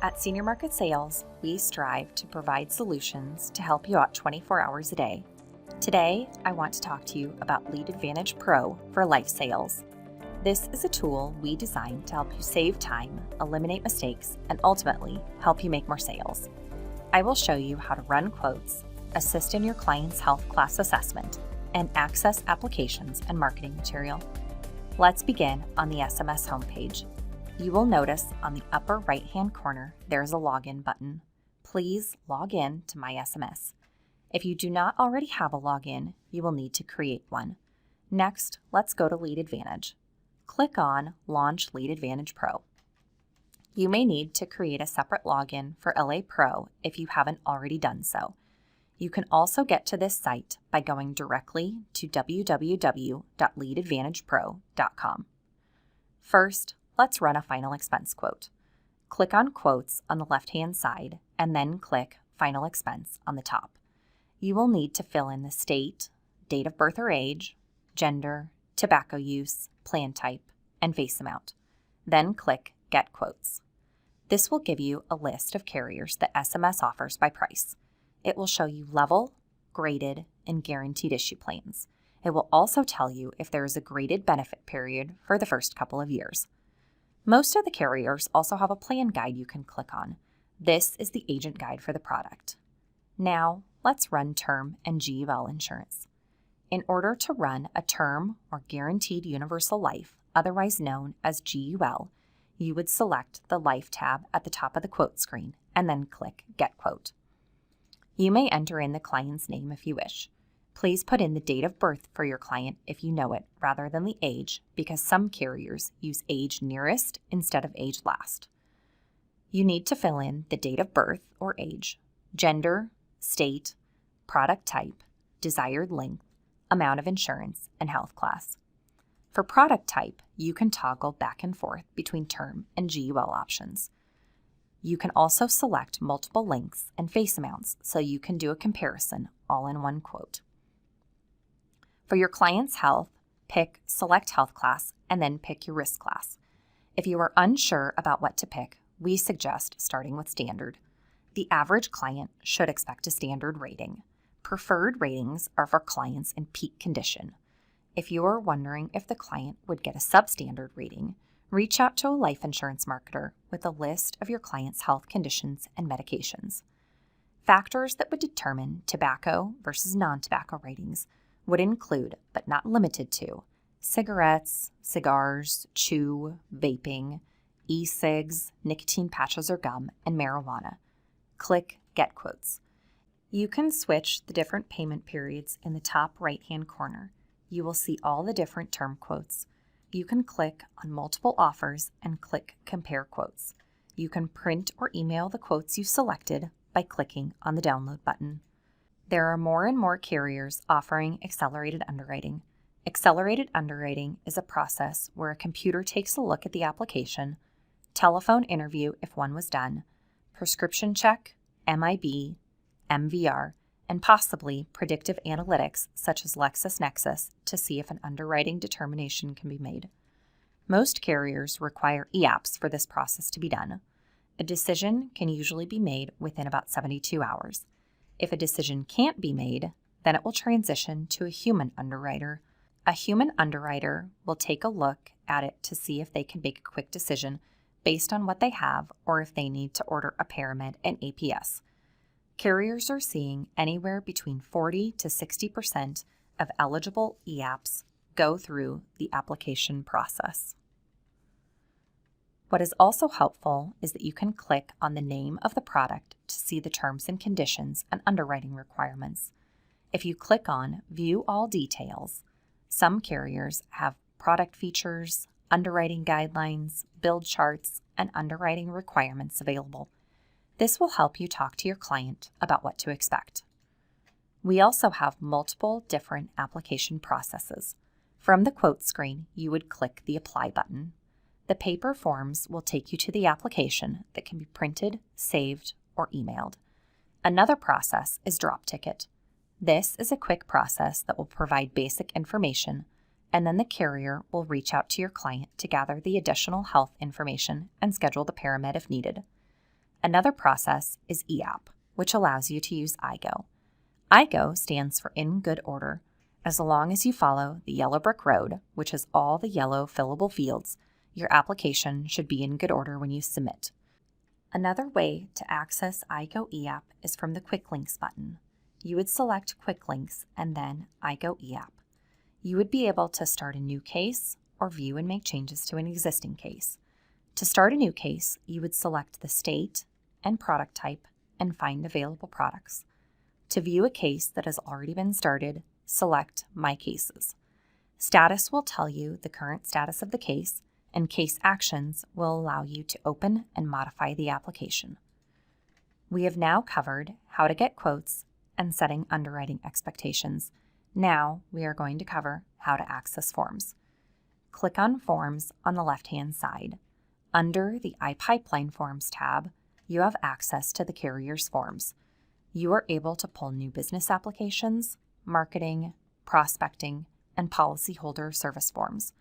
At Senior Market Sales, we strive to provide solutions to help you out 24 hours a day. Today, I want to talk to you about Lead Advantage Pro for life sales. This is a tool we designed to help you save time, eliminate mistakes, and ultimately help you make more sales. I will show you how to run quotes, assist in your client's health class assessment, and access applications and marketing material. Let's begin on the SMS homepage. You will notice on the upper right-hand corner, there is a login button. Please log in to My SMS. If you do not already have a login, you will need to create one. Next, let's go to Lead Advantage. Click on Launch Lead Advantage Pro. You may need to create a separate login for LA Pro if you haven't already done so. You can also get to this site by going directly to www.leadadvantagepro.com. First, let's run a final expense quote. Click on Quotes on the left-hand side and then click Final Expense on the top. You will need to fill in the state, date of birth or age, gender, tobacco use, plan type, and face amount. Then click Get Quotes. This will give you a list of carriers that SMS offers by price. It will show you level, graded, and guaranteed issue plans. It will also tell you if there is a graded benefit period for the first couple of years. Most of the carriers also have a plan guide you can click on. This is the agent guide for the product. Now, let's run term and GUL insurance. In order to run a term or guaranteed universal life, otherwise known as GUL, you would select the Life tab at the top of the quote screen and then click Get Quote. You may enter in the client's name if you wish. Please put in the date of birth for your client if you know it rather than the age, because some carriers use age nearest instead of age last. You need to fill in the date of birth or age, gender, state, product type, desired length, amount of insurance, and health class. For product type, you can toggle back and forth between term and GUL options. You can also select multiple lengths and face amounts so you can do a comparison all in one quote. For your client's health, pick Select Health Class and then pick your risk class. If you are unsure about what to pick, we suggest starting with Standard. The average client should expect a standard rating. Preferred ratings are for clients in peak condition. If you are wondering if the client would get a substandard rating, reach out to a life insurance marketer with a list of your client's health conditions and medications. Factors that would determine tobacco versus non-tobacco ratings would include, but not limited to, cigarettes, cigars, chew, vaping, e-cigs, nicotine patches or gum, and marijuana. Click Get Quotes. You can switch the different payment periods in the top right-hand corner. You will see all the different term quotes. You can click on multiple offers and click Compare Quotes. You can print or email the quotes you selected by clicking on the Download button. There are more and more carriers offering accelerated underwriting. Accelerated underwriting is a process where a computer takes a look at the application, telephone interview if one was done, prescription check, MIB, MVR, and possibly predictive analytics such as LexisNexis to see if an underwriting determination can be made. Most carriers require e-apps for this process to be done. A decision can usually be made within about 72 hours. If a decision can't be made, then it will transition to a human underwriter. A human underwriter will take a look at it to see if they can make a quick decision based on what they have or if they need to order a paramed and APS. Carriers are seeing anywhere between 40 to 60% of eligible e-apps go through the application process. What is also helpful is that you can click on the name of the product to see the terms and conditions and underwriting requirements. If you click on View All Details, some carriers have product features, underwriting guidelines, build charts, and underwriting requirements available. This will help you talk to your client about what to expect. We also have multiple different application processes. From the quote screen, you would click the Apply button. The paper forms will take you to the application that can be printed, saved, or emailed. Another process is Drop Ticket. This is a quick process that will provide basic information, and then the carrier will reach out to your client to gather the additional health information and schedule the paramed if needed. Another process is EAP, which allows you to use IGO. IGO stands for In Good Order. As long as you follow the yellow brick road, which has all the yellow fillable fields, your application should be in good order when you submit. Another way to access IGO EAP is from the Quick Links button. You would select Quick Links and then IGO EAP. You would be able to start a new case or view and make changes to an existing case. To start a new case, you would select the state and product type and find available products. To view a case that has already been started, select My Cases. Status will tell you the current status of the case, and Case Actions will allow you to open and modify the application. We have now covered how to get quotes and setting underwriting expectations. Now we are going to cover how to access forms. Click on Forms on the left-hand side. Under the iPipeline Forms tab, you have access to the carrier's forms. You are able to pull new business applications, marketing, prospecting, and policyholder service forms.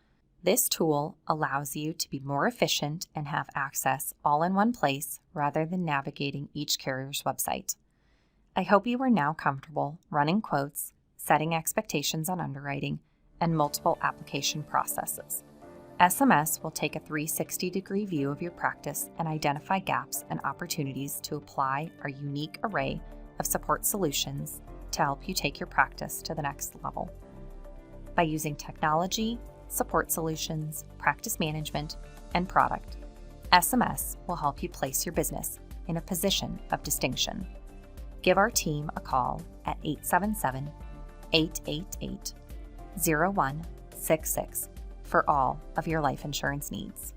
This tool allows you to be more efficient and have access all in one place rather than navigating each carrier's website. I hope you are now comfortable running quotes, setting expectations on underwriting, and multiple application processes. SMS will take a 360-degree view of your practice and identify gaps and opportunities to apply our unique array of support solutions to help you take your practice to the next level. By using technology, support solutions, practice management, and product, SMS will help you place your business in a position of distinction. Give our team a call at 877-888-0166 for all of your life insurance needs.